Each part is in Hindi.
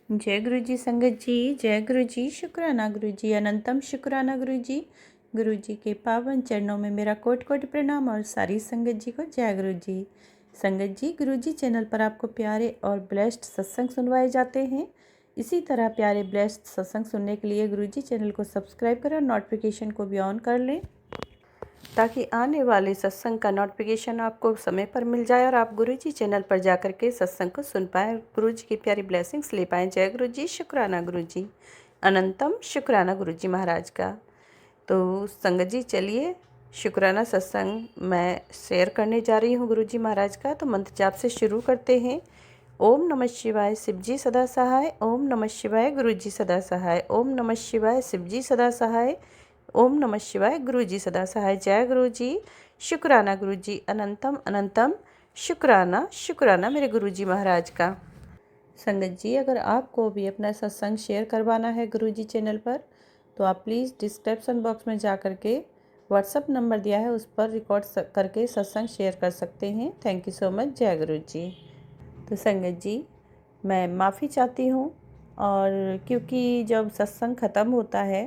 जय गुरु जी संगत जी, जय गुरु जी, शुक्राना गुरु जी, अनंतम शुक्राना गुरु जी। गुरु जी के पावन चरणों में मेरा कोटि कोटि प्रणाम और सारी संगत जी को जय गुरु जी। संगत जी, गुरु जी चैनल पर आपको प्यारे और ब्लेस्ड सत्संग सुनवाए जाते हैं। इसी तरह प्यारे ब्लेस्ड सत्संग सुनने के लिए गुरु जी चैनल को सब्सक्राइब करें और नोटिफिकेशन को भी ऑन कर लें, ताकि आने वाले सत्संग का नोटिफिकेशन आपको समय पर मिल जाए और आप गुरुजी चैनल पर जाकर के सत्संग को सुन पाएँ, गुरुजी की प्यारी ब्लेसिंग्स ले पाएँ। जय गुरु जी, शुक्राना गुरु जी, अनंतम शुक्राना गुरु जी महाराज का। तो संगत जी चलिए शुक्राना सत्संग मैं शेयर करने जा रही हूँ गुरु जी महाराज का। तो मंत्र जाप से शुरू करते हैं। ओम नमः शिवाय शिव जी सदा सहाय, ओम नमः शिवाय गुरु जी सदा सहाय, ओम नमः शिवाय शिव जी सदा सहाय, ओम नमः शिवाय गुरु जी सदा सहाय। जय गुरु जी, शुक्राना गुरु जी, अनंतम अनंतम शुक्राना शुक्राना मेरे गुरु जी महाराज का। संगत जी, अगर आपको भी अपना सत्संग शेयर करवाना है गुरु जी चैनल पर, तो आप प्लीज़ डिस्क्रिप्शन बॉक्स में जा कर के व्हाट्सअप नंबर दिया है उस पर रिकॉर्ड करके सत्संग शेयर कर सकते हैं। Thank you so much. जय गुरु जी। तो संगत जी, मैं माफ़ी चाहती हूँ, और क्योंकि जब सत्संग ख़त्म होता है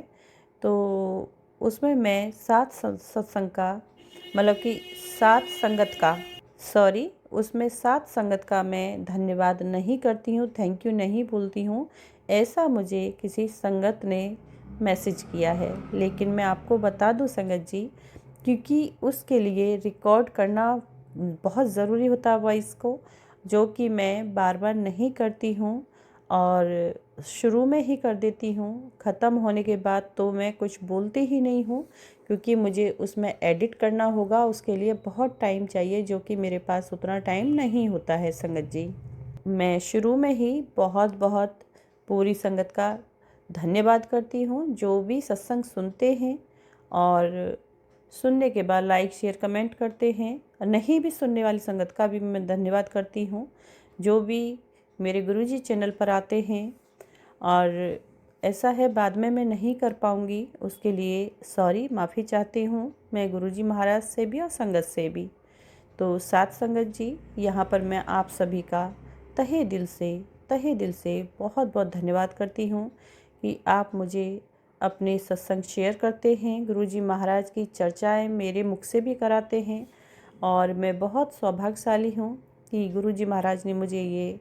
तो उसमें मैं सत्संग का मतलब कि सात संगत का उसमें सात संगत का मैं धन्यवाद नहीं करती हूँ, थैंक यू नहीं बोलती हूँ। ऐसा मुझे किसी संगत ने मैसेज किया है, लेकिन मैं आपको बता दूँ संगत जी, क्योंकि उसके लिए रिकॉर्ड करना बहुत ज़रूरी होता है वॉइस को, जो कि मैं बार बार नहीं करती हूँ और शुरू में ही कर देती हूँ। ख़त्म होने के बाद तो मैं कुछ बोलती ही नहीं हूँ, क्योंकि मुझे उसमें एडिट करना होगा, उसके लिए बहुत टाइम चाहिए, जो कि मेरे पास उतना टाइम नहीं होता है संगत जी। मैं शुरू में ही बहुत बहुत पूरी संगत का धन्यवाद करती हूँ, जो भी सत्संग सुनते हैं और सुनने के बाद लाइक शेयर कमेंट करते हैं। नहीं भी सुनने वाली संगत का भी मैं धन्यवाद करती हूँ, जो भी मेरे गुरुजी चैनल पर आते हैं। और ऐसा है, बाद में मैं नहीं कर पाऊँगी, उसके लिए सॉरी, माफ़ी चाहती हूँ मैं गुरुजी महाराज से भी और संगत से भी। तो साथ संगत जी, यहाँ पर मैं आप सभी का तहे दिल से बहुत बहुत धन्यवाद करती हूँ कि आप मुझे अपने सत्संग शेयर करते हैं, गुरुजी महाराज की चर्चाएं मेरे मुख से भी कराते हैं। और मैं बहुत सौभाग्यशाली हूँ कि गुरुजी महाराज ने मुझे ये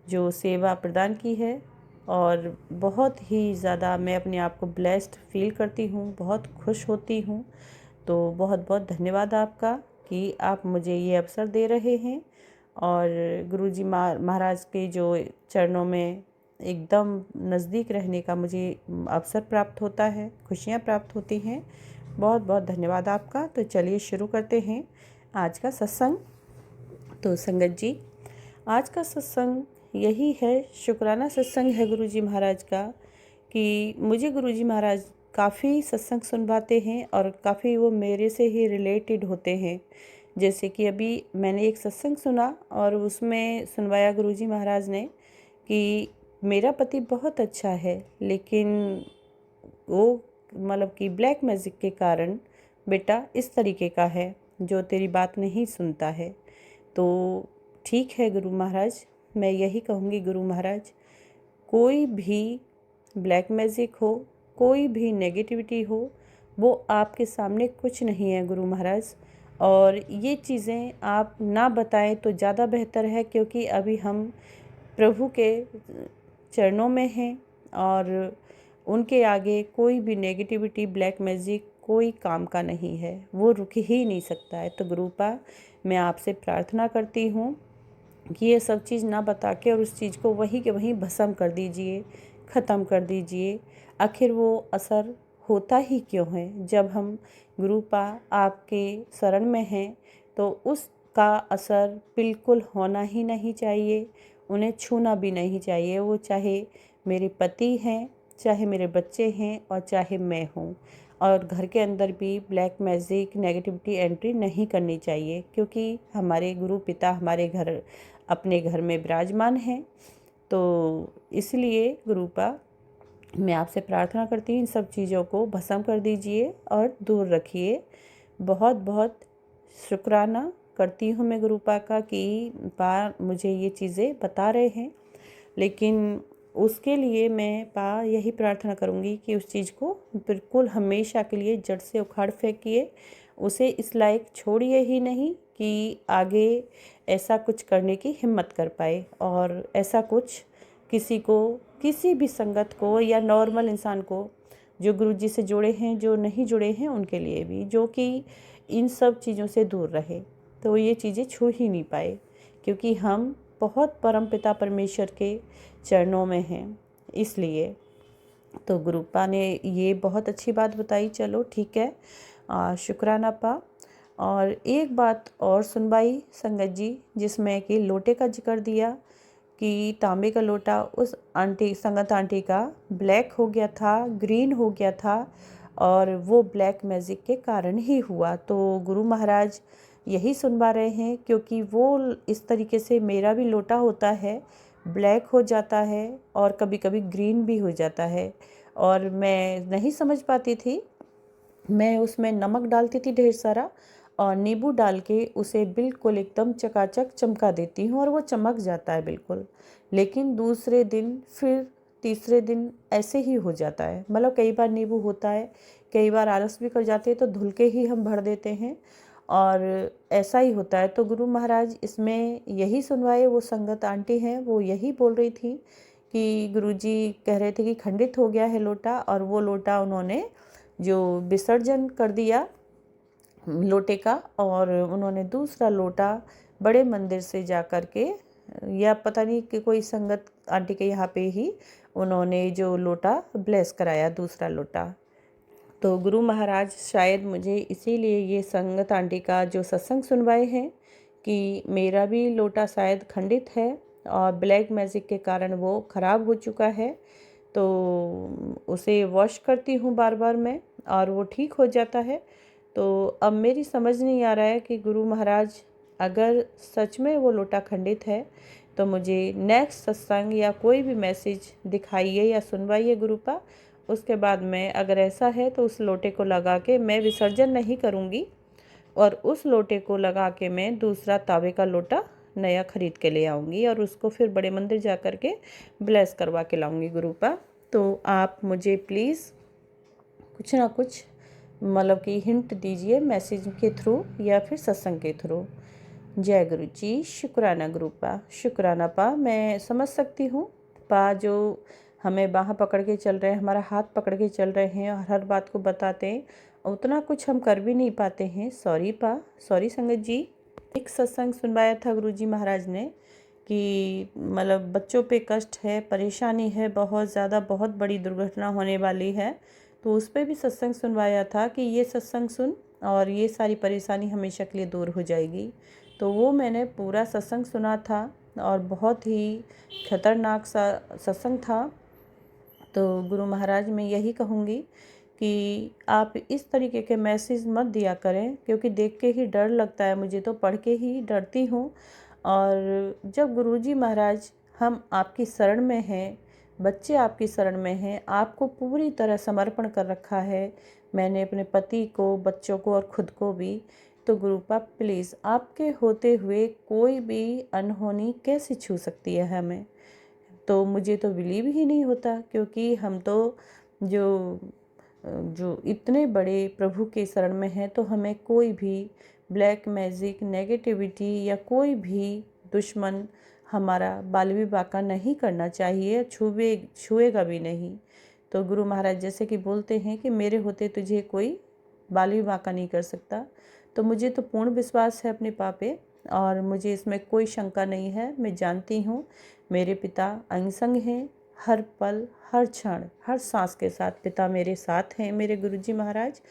जो सेवा प्रदान की है, और बहुत ही ज़्यादा मैं अपने आप को ब्लेस्ड फील करती हूँ, बहुत खुश होती हूँ। तो बहुत बहुत धन्यवाद आपका कि आप मुझे ये अवसर दे रहे हैं, और गुरुजी महाराज के जो चरणों में एकदम नज़दीक रहने का मुझे अवसर प्राप्त होता है, खुशियाँ प्राप्त होती हैं। बहुत बहुत धन्यवाद आपका। तो चलिए शुरू करते हैं आज का सत्संग। तो संगत जी, आज का सत्संग यही है, शुक्राना सत्संग है गुरुजी महाराज का, कि मुझे गुरुजी महाराज काफ़ी सत्संग सुनवाते हैं और काफ़ी वो मेरे से ही रिलेटेड होते हैं। जैसे कि अभी मैंने एक सत्संग सुना और उसमें सुनवाया गुरुजी महाराज ने कि मेरा पति बहुत अच्छा है, लेकिन वो मतलब कि ब्लैक मैजिक के कारण बेटा इस तरीके का है जो तेरी बात नहीं सुनता है। तो ठीक है गुरु महाराज, मैं यही कहूँगी गुरु महाराज, कोई भी ब्लैक मैजिक हो, कोई भी नेगेटिविटी हो, वो आपके सामने कुछ नहीं है गुरु महाराज। और ये चीज़ें आप ना बताएं तो ज़्यादा बेहतर है, क्योंकि अभी हम प्रभु के चरणों में हैं, और उनके आगे कोई भी नेगेटिविटी, ब्लैक मैजिक कोई काम का नहीं है, वो रुक ही नहीं सकता है। तो गुरुपा, मैं आपसे प्रार्थना करती हूँ कि ये सब चीज़ ना बता के और उस चीज़ को वहीं के वहीं भस्म कर दीजिए, ख़त्म कर दीजिए। आखिर वो असर होता ही क्यों है? जब हम गुरुपा आपके शरण में हैं तो उसका असर बिल्कुल होना ही नहीं चाहिए, उन्हें छूना भी नहीं चाहिए। वो चाहे मेरे पति हैं, चाहे मेरे बच्चे हैं, और चाहे मैं हूँ। और घर के अंदर भी ब्लैक मैजिक, नेगेटिविटी एंट्री नहीं करनी चाहिए, क्योंकि हमारे गुरु पिता हमारे घर, अपने घर में विराजमान हैं। तो इसलिए गुरुपा, मैं आपसे प्रार्थना करती हूँ, इन सब चीज़ों को भस्म कर दीजिए और दूर रखिए। बहुत बहुत शुक्राना करती हूँ मैं गुरुपा का कि मुझे ये चीज़ें बता रहे हैं। लेकिन उसके लिए मैं पा यही प्रार्थना करूँगी कि उस चीज़ को बिल्कुल हमेशा के लिए जड़ से उखाड़ फेंकिए, उसे इस लायक छोड़िए ही नहीं कि आगे ऐसा कुछ करने की हिम्मत कर पाए, और ऐसा कुछ किसी को, किसी भी संगत को या नॉर्मल इंसान को जो गुरुजी से जुड़े हैं, जो नहीं जुड़े हैं उनके लिए भी, जो कि इन सब चीज़ों से दूर रहे, तो ये चीज़ें छू ही नहीं पाए, क्योंकि हम बहुत परमपिता परमेश्वर के चरणों में हैं। इसलिए तो गुरुपा ने ये बहुत अच्छी बात बताई, चलो ठीक है, शुक्राना पा। और एक बात और सुनवाई संगत जी, जिसमें कि लोटे का जिक्र दिया कि तांबे का लोटा उस आंटी, संगत आंटी का ब्लैक हो गया था, ग्रीन हो गया था, और वो ब्लैक मैजिक के कारण ही हुआ। तो गुरु महाराज यही सुनवा रहे हैं, क्योंकि वो इस तरीके से मेरा भी लोटा होता है, ब्लैक हो जाता है और कभी कभी ग्रीन भी हो जाता है, और मैं नहीं समझ पाती थी। मैं उसमें नमक डालती थी ढेर सारा, और नींबू डाल के उसे बिल्कुल एकदम चकाचक चमका देती हूँ, और वो चमक जाता है बिल्कुल। लेकिन दूसरे दिन, फिर तीसरे दिन ऐसे ही हो जाता है। मतलब कई बार नींबू होता है, कई बार आलस भी कर जाते हैं तो धुल के ही हम भर देते हैं, और ऐसा ही होता है। तो गुरु महाराज इसमें यही सुनवाए, वो संगत आंटी हैं, वो यही बोल रही थी कि गुरुजी कह रहे थे कि खंडित हो गया है लोटा, और वो लोटा उन्होंने जो विसर्जन कर दिया लोटे का, और उन्होंने दूसरा लोटा बड़े मंदिर से जा कर के, या पता नहीं कि कोई संगत आंटी के यहाँ पे ही उन्होंने जो लोटा ब्लेस कराया, दूसरा लोटा। तो गुरु महाराज शायद मुझे इसीलिए ये संगत आंटी का जो सत्संग सुनवाए हैं कि मेरा भी लोटा शायद खंडित है, और ब्लैक मैजिक के कारण वो ख़राब हो चुका है, तो उसे वॉश करती हूँ बार बार मैं, और वो ठीक हो जाता है। तो अब मेरी समझ नहीं आ रहा है कि गुरु महाराज अगर सच में वो लोटा खंडित है तो मुझे नेक्स्ट सत्संग या कोई भी मैसेज दिखाइए या सुनवाइए गुरुपा। उसके बाद में अगर ऐसा है तो उस लोटे को लगा के मैं विसर्जन नहीं करूँगी, और उस लोटे को लगा के मैं दूसरा तांबे का लोटा नया खरीद के ले आऊँगी, और उसको फिर बड़े मंदिर जा कर के ब्लेस करवा के लाऊँगी गुरुपा। तो आप मुझे प्लीज़ कुछ ना कुछ मतलब कि हिंट दीजिए, मैसेज के थ्रू या फिर सत्संग के थ्रू। जय गुरु जी, शुक्राना गुरुपा, शुक्राना पा। मैं समझ सकती हूँ पा, जो हमें बाह पकड़ के चल रहे हैं, हमारा हाथ पकड़ के चल रहे हैं, और हर बात को बताते हैं, उतना कुछ हम कर भी नहीं पाते हैं। सॉरी पा, सॉरी संगत जी। एक सत्संग सुनवाया था गुरुजी महाराज ने कि मतलब बच्चों पे कष्ट है, परेशानी है बहुत ज़्यादा, बहुत बड़ी दुर्घटना होने वाली है, तो उस पर भी सत्संग सुनवाया था कि ये सत्संग सुन और ये सारी परेशानी हमेशा के लिए दूर हो जाएगी। तो वो मैंने पूरा सत्संग सुना था, और बहुत ही खतरनाक सा सत्संग था। तो गुरु महाराज मैं यही कहूँगी कि आप इस तरीके के मैसेज मत दिया करें, क्योंकि देख के ही डर लगता है, मुझे तो पढ़ के ही डरती हूँ। और जब गुरुजी महाराज हम आपकी शरण में हैं, बच्चे आपकी शरण में हैं, आपको पूरी तरह समर्पण कर रखा है, मैंने अपने पति को, बच्चों को और खुद को भी, तो गुरुपा प्लीज़ आपके होते हुए कोई भी अनहोनी कैसे छू सकती है हमें। तो मुझे तो बिलीव ही नहीं होता, क्योंकि हम तो जो जो इतने बड़े प्रभु के शरण में हैं, तो हमें कोई भी ब्लैक मैजिक, नेगेटिविटी या कोई भी दुश्मन हमारा बालवी बाका नहीं करना चाहिए, छुएगा भी नहीं। तो गुरु महाराज जैसे कि बोलते हैं कि मेरे होते तुझे कोई बालवी बाका नहीं कर सकता, तो मुझे तो पूर्ण विश्वास है अपने पापे, और मुझे इसमें कोई शंका नहीं है। मैं जानती हूँ मेरे पिता अंग संग हैं, हर पल, हर क्षण, हर सांस के साथ पिता मेरे साथ हैं, मेरे गुरुजी महाराज।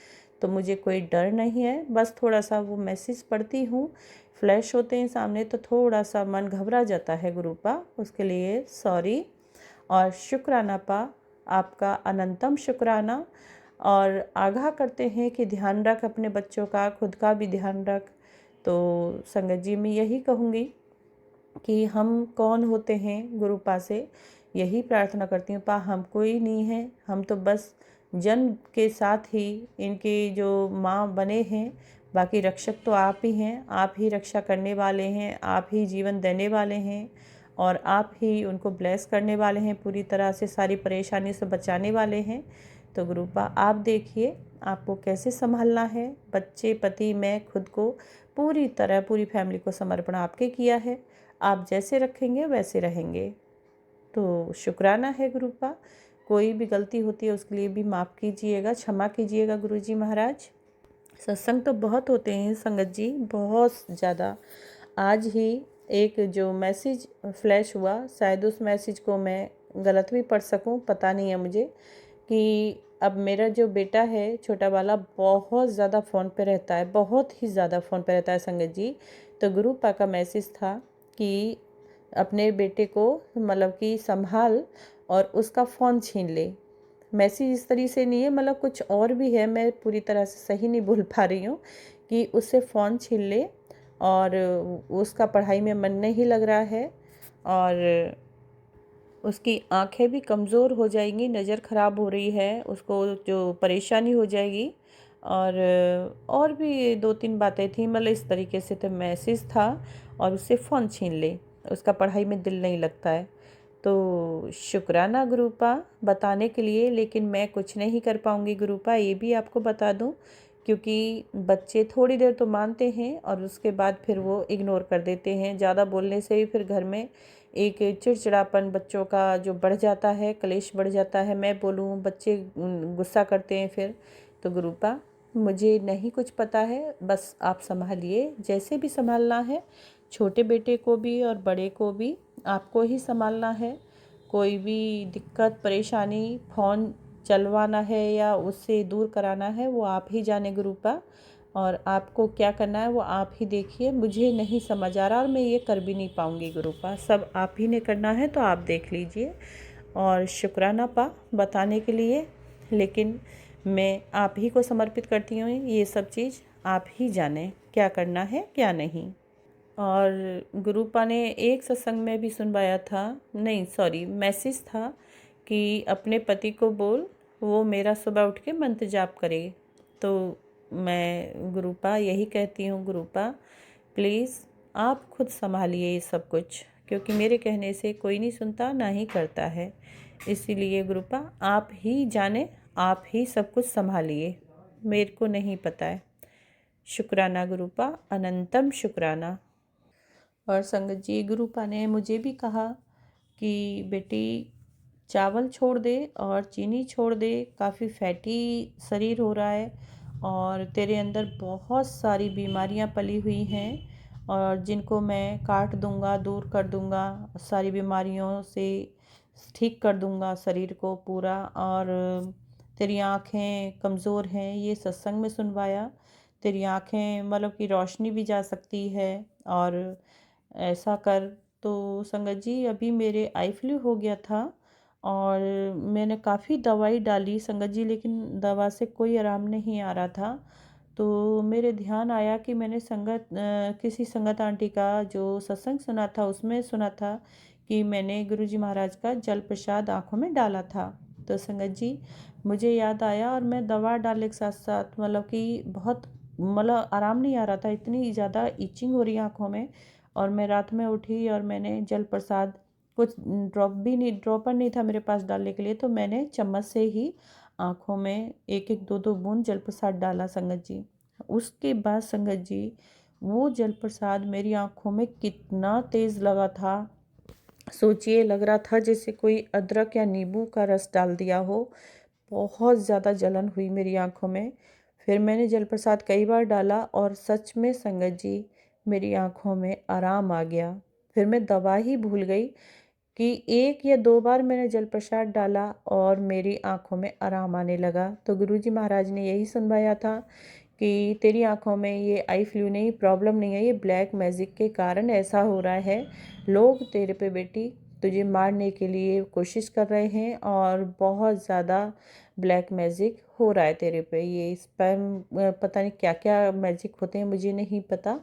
तो मुझे कोई डर नहीं है, बस थोड़ा सा वो मैसेज पढ़ती हूँ, फ्लैश होते हैं सामने, तो थोड़ा सा मन घबरा जाता है गुरुपा, उसके लिए सॉरी। और शुक्राना पा, आपका अनंतम शुक्राना। और आगाह करते हैं कि ध्यान रख अपने बच्चों का, खुद का भी ध्यान रख। तो संगत जी मैं यही कहूँगी कि हम कौन होते हैं, गुरुपा से यही प्रार्थना करती हूँ, पा हम कोई नहीं है, हम तो बस जन्म के साथ ही इनके जो माँ बने हैं, बाकी रक्षक तो आप ही हैं, आप ही रक्षा करने वाले हैं, आप ही जीवन देने वाले हैं, और आप ही उनको ब्लेस करने वाले हैं, पूरी तरह से सारी परेशानी से बचाने वाले हैं। तो गुरुपा आप देखिए आपको कैसे संभालना है। बच्चे, पति, मैं खुद को पूरी तरह पूरी फैमिली को समर्पण आपके किया है। आप जैसे रखेंगे वैसे रहेंगे। तो शुक्राना है गुरुपा। कोई भी गलती होती है उसके लिए भी माफ़ कीजिएगा, क्षमा कीजिएगा गुरुजी महाराज। सत्संग तो बहुत होते हैं संगत जी, बहुत ज़्यादा। आज ही एक जो मैसेज फ्लैश हुआ, शायद उस मैसेज को मैं गलत भी पढ़ सकूं, पता नहीं है मुझे, कि अब मेरा जो बेटा है छोटा वाला बहुत ज़्यादा फ़ोन पे रहता है, बहुत ही ज़्यादा फ़ोन पे रहता है संगत जी। तो गुरु पा का मैसेज था कि अपने बेटे को मतलब कि संभाल और उसका फ़ोन छीन ले। मैसेज इस तरीके से नहीं है, मतलब कुछ और भी है, मैं पूरी तरह से सही नहीं बोल पा रही हूँ, कि उससे फ़ोन छीन ले और उसका पढ़ाई में मन नहीं लग रहा है और उसकी आंखें भी कमज़ोर हो जाएंगी, नज़र ख़राब हो रही है, उसको जो परेशानी हो जाएगी। और भी दो तीन बातें थी, मतलब इस तरीके से तो मैसेज था। और उससे फ़ोन छीन ले, उसका पढ़ाई में दिल नहीं लगता है। तो शुक्राना गुरुपा बताने के लिए, लेकिन मैं कुछ नहीं कर पाऊँगी गुरुपा, ये भी आपको बता दूँ, क्योंकि बच्चे थोड़ी देर तो मानते हैं और उसके बाद फिर वो इग्नोर कर देते हैं। ज़्यादा बोलने से भी फिर घर में एक चिड़चिड़ापन बच्चों का जो बढ़ जाता है, कलेश बढ़ जाता है। मैं बोलूँ बच्चे गुस्सा करते हैं फिर। तो गुरुपा मुझे नहीं कुछ पता है, बस आप संभालिए जैसे भी संभालना है। छोटे बेटे को भी और बड़े को भी आपको ही संभालना है। कोई भी दिक्कत परेशानी, फ़ोन चलवाना है या उससे दूर कराना है, वो आप ही जाने गुरुपा। और आपको क्या करना है वो आप ही देखिए, मुझे नहीं समझ आ रहा और मैं ये कर भी नहीं पाऊँगी गुरुपा, सब आप ही ने करना है, तो आप देख लीजिए। और शुक्राना पा बताने के लिए, लेकिन मैं आप ही को समर्पित करती हूँ, ये सब चीज़ आप ही जाने क्या करना है क्या नहीं। और गुरुपा ने एक सत्संग में भी सुनवाया था, नहीं सॉरी मैसेज था, कि अपने पति को बोल वो मेरा सुबह उठ के मंत्र जाप करे। तो मैं गुरुपा यही कहती हूँ, गुरुपा प्लीज़ आप खुद संभालिए ये सब कुछ, क्योंकि मेरे कहने से कोई नहीं सुनता ना ही करता है। इसीलिए गुरुपा आप ही जाने, आप ही सब कुछ संभालिए, मेरे को नहीं पता है। शुक्राना गुरुपा, अनंतम शुक्राना। और संगत जी गुरुपा ने मुझे भी कहा कि बेटी चावल छोड़ दे और चीनी छोड़ दे, काफ़ी फैटी शरीर हो रहा है और तेरे अंदर बहुत सारी बीमारियां पली हुई हैं, और जिनको मैं काट दूंगा, दूर कर दूंगा, सारी बीमारियों से ठीक कर दूंगा शरीर को पूरा। और तेरी आँखें कमज़ोर हैं, ये सत्संग में सुनवाया। तेरी आँखें मतलब कि रोशनी भी जा सकती है, और ऐसा कर। तो संगत जी अभी मेरे आई फ्लू हो गया था और मैंने काफ़ी दवाई डाली संगत जी, लेकिन दवा से कोई आराम नहीं आ रहा था। तो मेरे ध्यान आया कि मैंने किसी संगत आंटी का जो सत्संग सुना था उसमें सुना था कि मैंने गुरुजी महाराज का जल प्रसाद आँखों में डाला था। तो संगत जी मुझे याद आया और मैं दवा डालने के साथ साथ मतलब कि बहुत मतलब आराम नहीं आ रहा था, इतनी ज़्यादा इचिंग हो रही आँखों में। और मैं रात में उठी और मैंने जल प्रसाद, कुछ ड्रॉपर नहीं था मेरे पास डालने के लिए, तो मैंने चम्मच से ही आँखों में एक एक दो दो बूंद जल प्रसाद डाला संगत जी। उसके बाद संगत जी वो जल प्रसाद मेरी आँखों में कितना तेज़ लगा था, सोचिए लग रहा था जैसे कोई अदरक या नींबू का रस डाल दिया हो। बहुत ज़्यादा जलन हुई मेरी आँखों में। फिर मैंने जल प्रसाद कई बार डाला और सच में संगत जी मेरी आँखों में आराम आ गया। फिर मैं दवा ही भूल गई कि एक या दो बार मैंने जल प्रसाद डाला और मेरी आँखों में आराम आने लगा। तो गुरुजी महाराज ने यही सुनवाया था कि तेरी आँखों में ये आई फ्लू नहीं, प्रॉब्लम नहीं है, ये ब्लैक मैजिक के कारण ऐसा हो रहा है। लोग तेरे पे बेटी तुझे मारने के लिए कोशिश कर रहे हैं और बहुत ज़्यादा ब्लैक मैजिक हो रहा है तेरे पे। ये स्पैम पता नहीं क्या क्या मैजिक होते हैं, मुझे नहीं पता।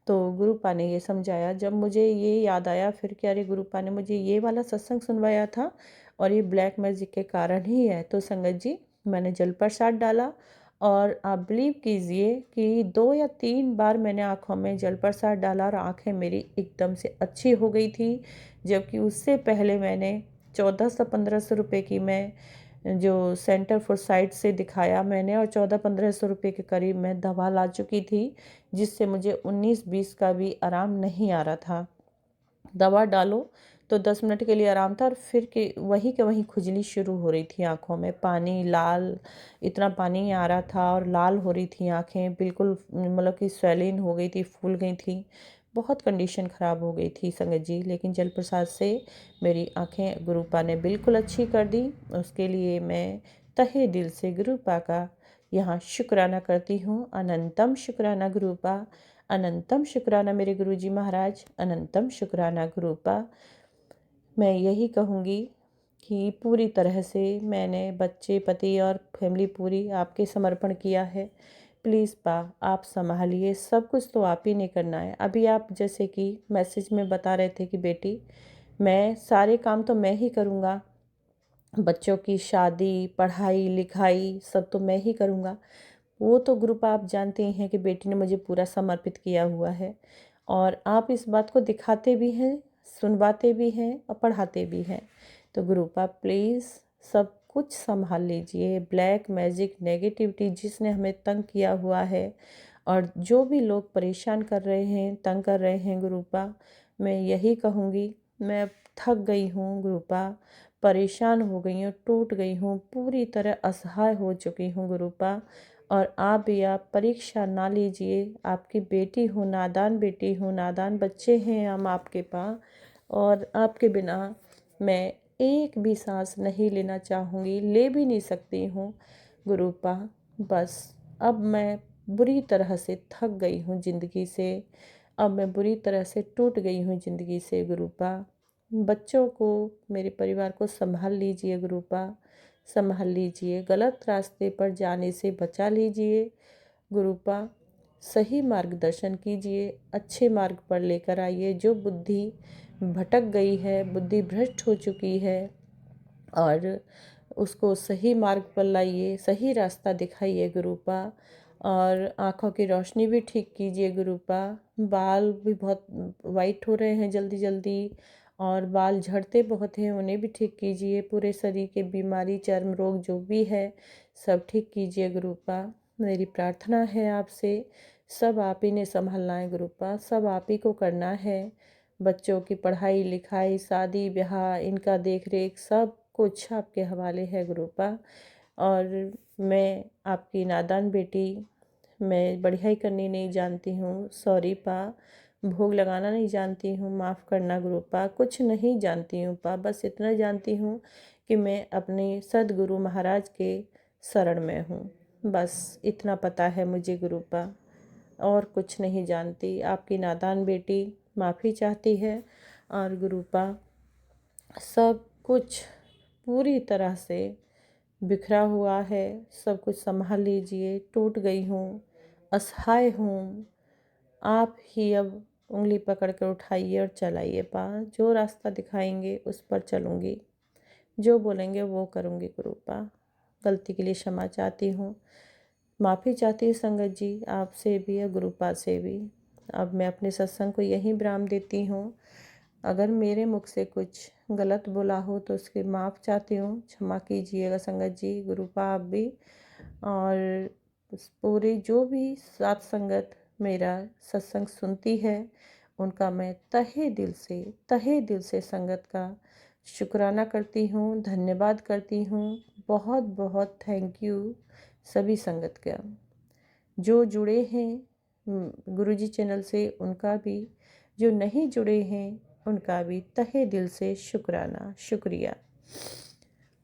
तो गुरुपा ने ये समझाया। जब मुझे ये याद आया फिर कि अरे गुरुपा ने मुझे ये वाला सत्संग सुनवाया था और ये ब्लैक मैजिक के कारण ही है। तो संगत जी मैंने जल प्रसाद डाला और आप बिलीव कीजिए कि 2 या 3 बार मैंने आँखों में जल प्रसाद डाला और आँखें मेरी एकदम से अच्छी हो गई थी। जबकि उससे पहले मैंने 1400-1500 रुपए की मैं जो सेंटर फॉर साइट से दिखाया मैंने, और 1400-1500 रुपए के करीब मैं दवा ला चुकी थी, जिससे मुझे 19-20 का भी आराम नहीं आ रहा था। दवा डालो तो 10 मिनट के लिए आराम था और फिर के वहीं खुजली शुरू हो रही थी आँखों में, पानी लाल, इतना पानी आ रहा था और लाल हो रही थी आँखें, बिल्कुल मतलब कि स्वेलिन हो गई थी, फूल गई थी, बहुत कंडीशन ख़राब हो गई थी संगत जी। लेकिन जल प्रसाद से मेरी आँखें गुरुपा ने बिल्कुल अच्छी कर दी। उसके लिए मैं तहे दिल से गुरुपा का यहाँ शुक्राना करती हूँ। अनंतम शुक्राना गुरुपा, अनंतम शुक्राना मेरे गुरुजी महाराज, अनंतम शुक्राना गुरुपा। मैं यही कहूँगी कि पूरी तरह से मैंने बच्चे, पति और फैमिली पूरी आपके समर्पण किया है। प्लीज़ पा आप संभालिए, सब कुछ तो आप ही ने करना है। अभी आप जैसे कि मैसेज में बता रहे थे कि बेटी मैं सारे काम तो मैं ही करूँगा, बच्चों की शादी, पढ़ाई लिखाई सब तो मैं ही करूँगा। वो तो ग्रुप आप जानते ही हैं कि बेटी ने मुझे पूरा समर्पित किया हुआ है, और आप इस बात को दिखाते भी हैं, सुनवाते भी हैं और पढ़ाते भी हैं। तो ग्रुप आप प्लीज़ सब कुछ संभाल लीजिए। ब्लैक मैजिक नेगेटिविटी जिसने हमें तंग किया हुआ है, और जो भी लोग परेशान कर रहे हैं, तंग कर रहे हैं गुरुपा, मैं यही कहूँगी, मैं अब थक गई हूँ गुरुपा, परेशान हो गई हूँ, टूट गई हूँ, पूरी तरह असहाय हो चुकी हूँ गुरुपा। और आप भी आप परीक्षा ना लीजिए, आपकी बेटी हूँ, नादान बेटी हूँ, नादान बच्चे हैं हम आपके पास, और आपके बिना मैं एक भी सांस नहीं लेना चाहूँगी, ले भी नहीं सकती हूँ गुरुपा। बस अब मैं बुरी तरह से थक गई हूँ ज़िंदगी से, अब मैं बुरी तरह से टूट गई हूँ ज़िंदगी से गुरुपा। बच्चों को, मेरे परिवार को संभाल लीजिए गुरुपा, संभाल लीजिए, गलत रास्ते पर जाने से बचा लीजिए गुरुपा। सही मार्गदर्शन कीजिए, अच्छे मार्ग पर लेकर आइए। जो बुद्धि भटक गई है, बुद्धि भ्रष्ट हो चुकी है, और उसको सही मार्ग पर लाइए, सही रास्ता दिखाइए गुरुपा। और आँखों की रोशनी भी ठीक कीजिए गुरुपा। बाल भी बहुत वाइट हो रहे हैं जल्दी जल्दी, और बाल झड़ते बहुत हैं, उन्हें भी ठीक कीजिए। पूरे शरीर के बीमारी, चर्म रोग जो भी है सब ठीक कीजिए गुरुपा। मेरी प्रार्थना है आपसे, सब आप ही ने संभालना है गुरुपा, सब आप ही को करना है। बच्चों की पढ़ाई लिखाई, शादी ब्याह, इनका देख रेख सब कुछ आपके हवाले है गुरुपा। और मैं आपकी नादान बेटी, मैं बढ़ियाई करनी नहीं जानती हूँ, सॉरी पा, भोग लगाना नहीं जानती हूँ, माफ़ करना गुरुपा, कुछ नहीं जानती हूँ पा, बस इतना जानती हूँ कि मैं अपने सदगुरु महाराज के शरण में हूँ। बस इतना पता है मुझे गुरुपा, और कुछ नहीं जानती। आपकी नादान बेटी माफ़ी चाहती है। और गुरुपा सब कुछ पूरी तरह से बिखरा हुआ है, सब कुछ संभाल लीजिए। टूट गई हूँ, असहाय हूँ, आप ही अब उंगली पकड़ कर उठाइए और चलाइए पा। जो रास्ता दिखाएंगे उस पर चलूँगी, जो बोलेंगे वो करूँगी गुरुपा। गलती के लिए क्षमा चाहती हूँ, माफ़ी चाहती हूँ संगत जी, आपसे भी और गुरुपा से भी। अब मैं अपने सत्संग को यहीं विराम देती हूँ। अगर मेरे मुख से कुछ गलत बोला हो तो उसकी माफ़ चाहती हूँ, क्षमा कीजिएगा संगत जी, गुरुपा आप भी। और पूरी जो भी सात संगत मेरा सत्संग सुनती है, उनका मैं तहे दिल से संगत का शुक्राना करती हूँ, धन्यवाद करती हूँ। बहुत बहुत थैंक यू सभी संगत का, जो जुड़े हैं गुरुजी चैनल से उनका भी, जो नहीं जुड़े हैं उनका भी तहे दिल से शुक्राना, शुक्रिया।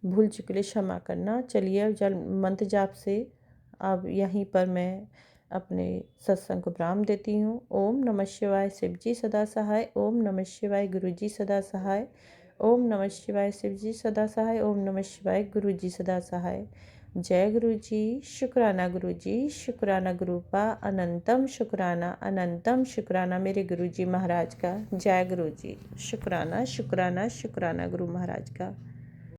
भूल चुके लिए क्षमा करना। चलिए अब जल मंत्र जाप से अब यहीं पर मैं अपने सत्संग को विराम देती हूँ। ओम नमः शिवाय, शिव जी सदा सहाय। ओम नमः शिवाय, गुरु जी सदा सहाय। ओम नमः शिवाय, शिव जी सदा सहाय। ओम नमः शिवाय, गुरु जी सदा सहाय। जय गुरु जी, शुक्राना गुरु जी, शुक्राना गुरुपा, अनंतम शुक्राना मेरे गुरु जी महाराज का। जय गुरु जी, शुक्राना शुक्राना शुक्राना गुरु महाराज का।